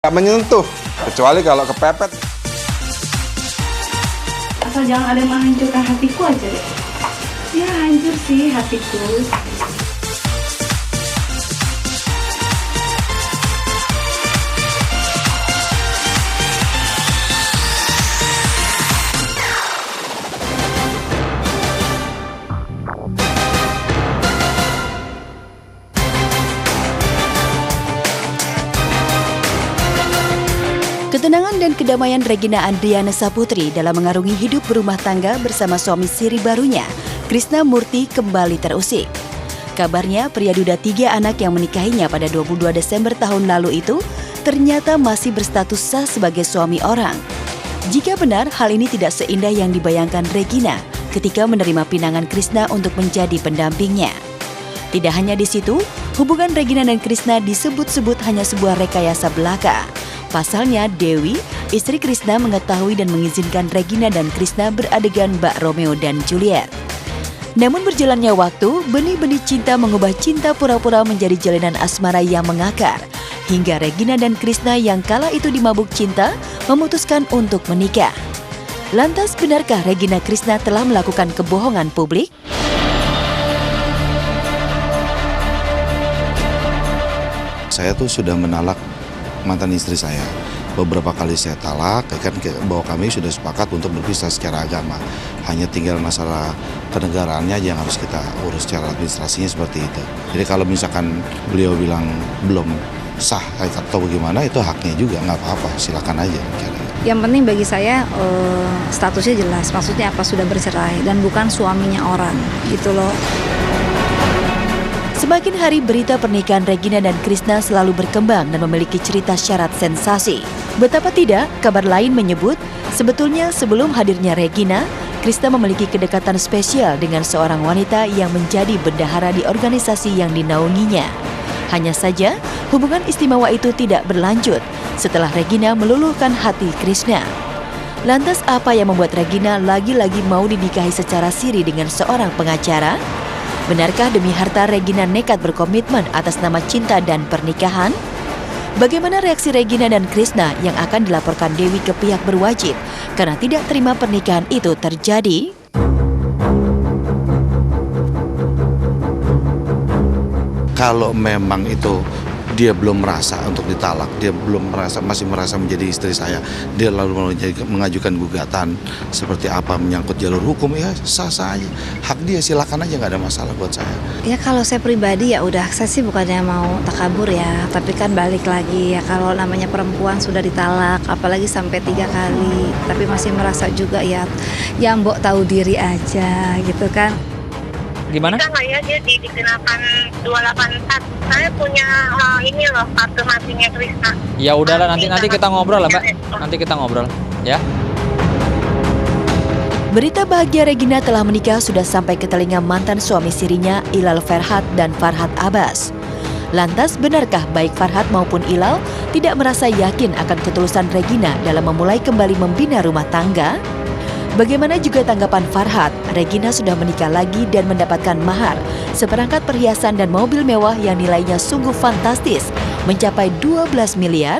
nggak menyentuh, kecuali kalau kepepet. Asal jangan ada yang menghancurkan hatiku aja deh. Ya hancur sih hatiku. Ketenangan dan kedamaian Regina Andriana Saputri dalam mengarungi hidup berumah tangga bersama suami siri barunya, Krishna Murti, kembali terusik. Kabarnya pria duda 3 anak yang menikahinya pada 22 Desember tahun lalu itu ternyata masih berstatus sah sebagai suami orang. Jika benar, hal ini tidak seindah yang dibayangkan Regina ketika menerima pinangan Krishna untuk menjadi pendampingnya. Tidak hanya di situ, hubungan Regina dan Krishna disebut-sebut hanya sebuah rekayasa belaka. Pasalnya, Dewi, istri Krishna, mengetahui dan mengizinkan Regina dan Krishna beradegan bak Romeo dan Juliet. Namun berjalannya waktu, benih-benih cinta mengubah cinta pura-pura menjadi jalinan asmara yang mengakar. Hingga Regina dan Krishna yang kala itu dimabuk cinta, memutuskan untuk menikah. Lantas benarkah Regina Krishna telah melakukan kebohongan publik? Saya tuh sudah menalak mantan istri saya. Beberapa kali saya talak, kan bahwa kami sudah sepakat untuk berpisah secara agama. Hanya tinggal masalah kenegaraannya aja yang harus kita urus secara administrasinya seperti itu. Jadi kalau misalkan beliau bilang belum sah atau bagaimana, itu haknya juga, nggak apa-apa, silakan aja. Yang penting bagi saya statusnya jelas, maksudnya apa, sudah bercerai dan bukan suaminya orang, gitu loh. Semakin hari berita pernikahan Regina dan Krishna selalu berkembang dan memiliki cerita syarat sensasi. Betapa tidak, kabar lain menyebut sebetulnya sebelum hadirnya Regina, Krishna memiliki kedekatan spesial dengan seorang wanita yang menjadi bendahara di organisasi yang dinaunginya. Hanya saja, hubungan istimewa itu tidak berlanjut setelah Regina meluluhkan hati Krishna. Lantas apa yang membuat Regina lagi-lagi mau dinikahi secara siri dengan seorang pengacara? Benarkah demi harta Regina nekat berkomitmen atas nama cinta dan pernikahan? Bagaimana reaksi Regina dan Krishna yang akan dilaporkan Dewi ke pihak berwajib karena tidak terima pernikahan itu terjadi? Kalau memang itu dia belum merasa untuk ditalak, dia belum merasa, masih merasa menjadi istri saya, dia lalu mengajukan gugatan seperti apa menyangkut jalur hukum, ya sah-sah aja, hak dia, silakan aja, nggak ada masalah buat saya. Ya kalau saya pribadi ya udah, saya sih bukannya mau takabur ya, tapi kan balik lagi ya, kalau namanya perempuan sudah ditalak, apalagi sampai 3 kali, tapi masih merasa juga ya mbok tahu diri aja gitu kan. Gimana? Bisa nggak ya dia dikenakan 284? Saya punya ini loh, kartu matinya Krishna. Ya udahlah, nanti kita ngobrol lah, Mbak. Nanti kita ngobrol, ya. Berita bahagia Regina telah menikah sudah sampai ke telinga mantan suami sirinya Ilal Ferhat dan Farhat Abbas. Lantas benarkah baik Farhat maupun Ilal tidak merasa yakin akan ketulusan Regina dalam memulai kembali membina rumah tangga? Bagaimana juga tanggapan Farhat? Regina sudah menikah lagi dan mendapatkan mahar, seperangkat perhiasan dan mobil mewah yang nilainya sungguh fantastis, mencapai 12 miliar.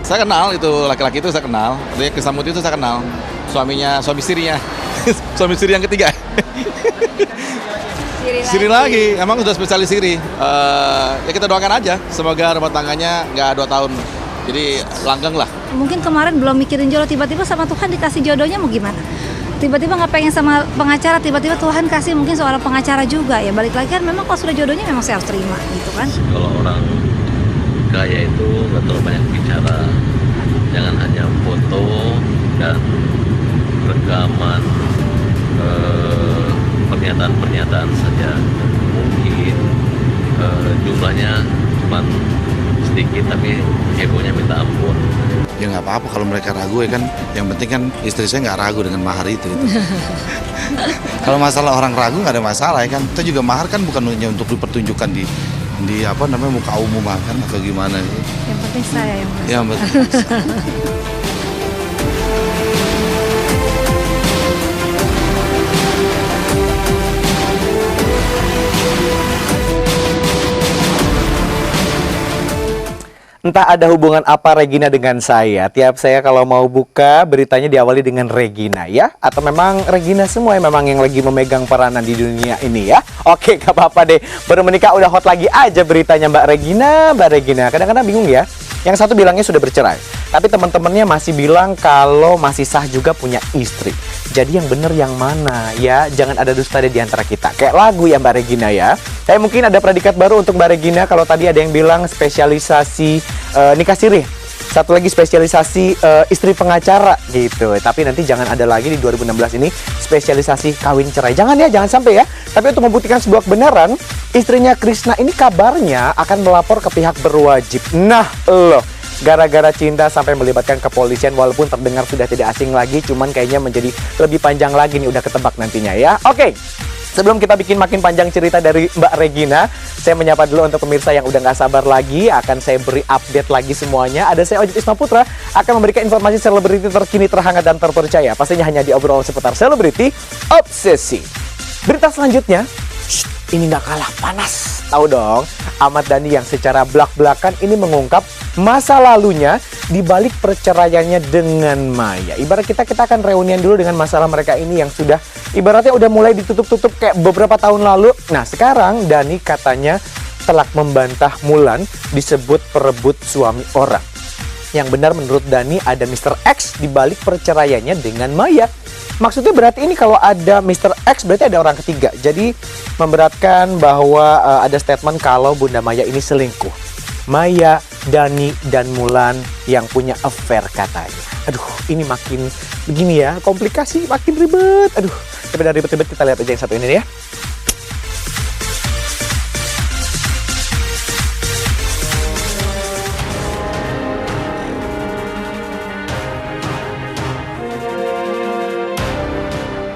Saya kenal itu laki-laki itu, saya kenal. Dia Krishna Murti itu saya kenal. Suami sirinya. Suami siri yang ketiga. Siri lagi, emang sudah spesialis siri. Ya kita doakan aja, semoga rumah tangganya nggak 2 tahun. Jadi langgeng lah. Mungkin kemarin belum mikirin jodoh, tiba-tiba sama Tuhan dikasih jodohnya mau gimana? Tiba-tiba nggak pengen sama pengacara, tiba-tiba Tuhan kasih mungkin seorang pengacara juga. Ya balik lagi kan, memang kalau sudah jodohnya memang saya harus terima gitu kan. Kalau orang kaya itu nggak terlalu banyak bicara, jangan hanya foto dan rekaman pernyataan-pernyataan saja. Mungkin jumlahnya cuma sedikit tapi hebohnya minta ampun. Ya nggak apa-apa kalau mereka ragu, ya kan. Yang penting kan istri saya nggak ragu dengan mahar itu. Kalau masalah orang ragu nggak ada masalah, ya kan. Kita juga mahar kan bukan hanya untuk dipertunjukkan di apa namanya muka umum kan atau gimana. Yang penting saya yang ya, betul. Entah ada hubungan apa Regina dengan saya. Tiap saya kalau mau buka beritanya diawali dengan Regina ya. Atau memang Regina semua yang memang yang lagi memegang peranan di dunia ini ya. Oke, gak apa-apa deh. Baru menikah udah hot lagi aja beritanya Mbak Regina. Kadang-kadang bingung ya. Yang satu bilangnya sudah bercerai. Tapi teman-temannya masih bilang kalau masih sah juga punya istri. Jadi yang bener yang mana ya? Jangan ada dusta di antara kita. Kayak lagu ya Mbak Regina ya. Tapi mungkin ada predikat baru untuk Mbak Regina. Kalau tadi ada yang bilang spesialisasi nikah siri. Satu lagi spesialisasi istri pengacara gitu. Tapi nanti jangan ada lagi di 2016 ini spesialisasi kawin cerai. Jangan ya, jangan sampai ya. Tapi untuk membuktikan sebuah kebenaran, istrinya Krisna ini kabarnya akan melapor ke pihak berwajib. Nah loh, gara-gara cinta sampai melibatkan kepolisian, walaupun terdengar sudah tidak asing lagi, cuman kayaknya menjadi lebih panjang lagi nih, udah ketebak nantinya ya. Oke. Sebelum kita bikin makin panjang cerita dari Mbak Regina, saya menyapa dulu untuk pemirsa yang udah gak sabar lagi. Akan saya beri update lagi semuanya. Ada saya Ojit Isma Putra akan memberikan informasi selebriti terkini, terhangat, dan terpercaya. Pastinya hanya di obrolan seputar selebriti Obsesi. Berita selanjutnya, ini gak kalah panas. Tahu dong, Ahmad Dhani yang secara belak-belakan ini mengungkap masa lalunya di balik perceraiannya dengan Maya. Ibarat kita akan reunian dulu dengan masalah mereka ini yang sudah ibaratnya udah mulai ditutup-tutup kayak beberapa tahun lalu. Nah sekarang Dhani katanya telah membantah Mulan disebut perebut suami orang. Yang benar menurut Dhani ada Mr. X di balik perceraiannya dengan Maya. Maksudnya berarti ini kalau ada Mr. X berarti ada orang ketiga. Jadi memberatkan bahwa ada statement kalau Bunda Maya ini selingkuh. Maya, Dhani, dan Mulan yang punya affair katanya. Aduh, ini makin begini ya, komplikasi, makin ribet. Aduh, tapi dari ribet-ribet kita lihat aja yang satu ini ya.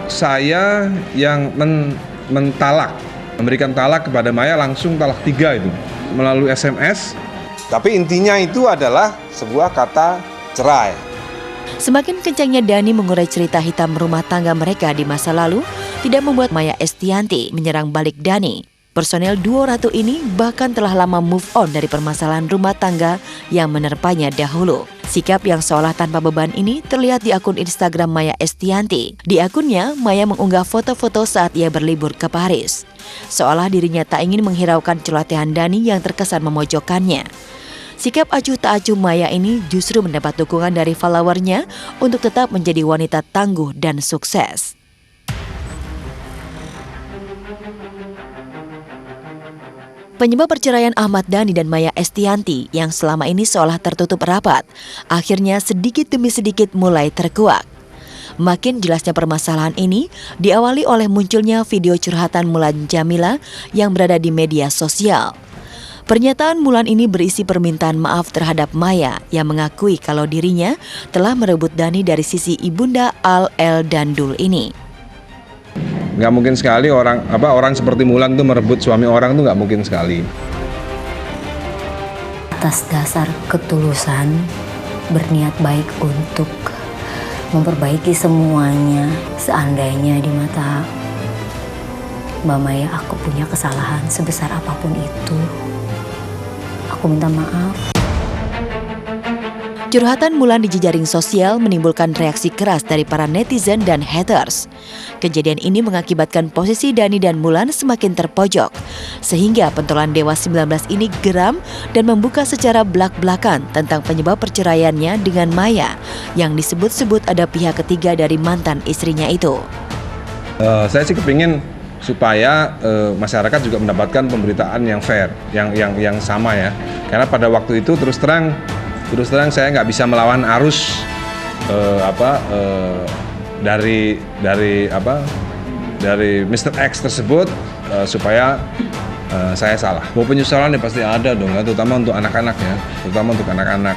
Saya yang memberikan talak kepada Maya langsung talak 3 itu melalui SMS. Tapi intinya itu adalah sebuah kata cerai. Semakin kencangnya Dhani mengurai cerita hitam rumah tangga mereka di masa lalu, tidak membuat Maya Estianty menyerang balik Dhani. Personel duo ratu ini bahkan telah lama move on dari permasalahan rumah tangga yang menerpanya dahulu. Sikap yang seolah tanpa beban ini terlihat di akun Instagram Maya Estianty. Di akunnya, Maya mengunggah foto-foto saat ia berlibur ke Paris. Seolah dirinya tak ingin menghiraukan celotehan Dhani yang terkesan memojokkannya. Sikap acuh tak acuh Maya ini justru mendapat dukungan dari followernya untuk tetap menjadi wanita tangguh dan sukses. Penyebab perceraian Ahmad Dhani dan Maya Estianty yang selama ini seolah tertutup rapat, akhirnya sedikit demi sedikit mulai terkuak. Makin jelasnya permasalahan ini diawali oleh munculnya video curhatan Mulan Jameela yang berada di media sosial. Pernyataan Mulan ini berisi permintaan maaf terhadap Maya yang mengakui kalau dirinya telah merebut Dhani dari sisi ibunda Al El dan Dul ini. Nggak mungkin sekali orang seperti Mulan tuh merebut suami orang tuh nggak mungkin sekali. Atas dasar ketulusan, berniat baik untuk memperbaiki semuanya. Seandainya di mata Mbak Maya aku punya kesalahan sebesar apapun itu, aku minta maaf. Curhatan Mulan di jejaring sosial menimbulkan reaksi keras dari para netizen dan haters. Kejadian ini mengakibatkan posisi Dhani dan Mulan semakin terpojok, sehingga pentolan Dewa 19 ini geram dan membuka secara belak-belakan tentang penyebab perceraiannya dengan Maya, yang disebut-sebut ada pihak ketiga dari mantan istrinya itu. Saya sih kepingin supaya masyarakat juga mendapatkan pemberitaan yang fair, yang sama ya. Karena pada waktu itu terus terang saya nggak bisa melawan arus dari Mr. X tersebut supaya saya salah. Bahwa penyesalan ya pasti ada dong, ya, terutama untuk anak-anak ya, terutama untuk anak-anak.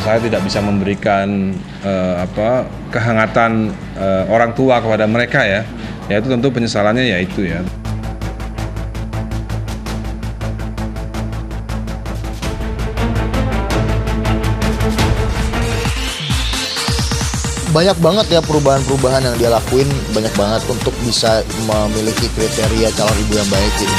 Saya tidak bisa memberikan kehangatan orang tua kepada mereka ya. Ya itu tentu penyesalannya ya itu ya. Banyak banget ya perubahan-perubahan yang dia lakuin, banyak banget untuk bisa memiliki kriteria calon ibu yang baik gitu.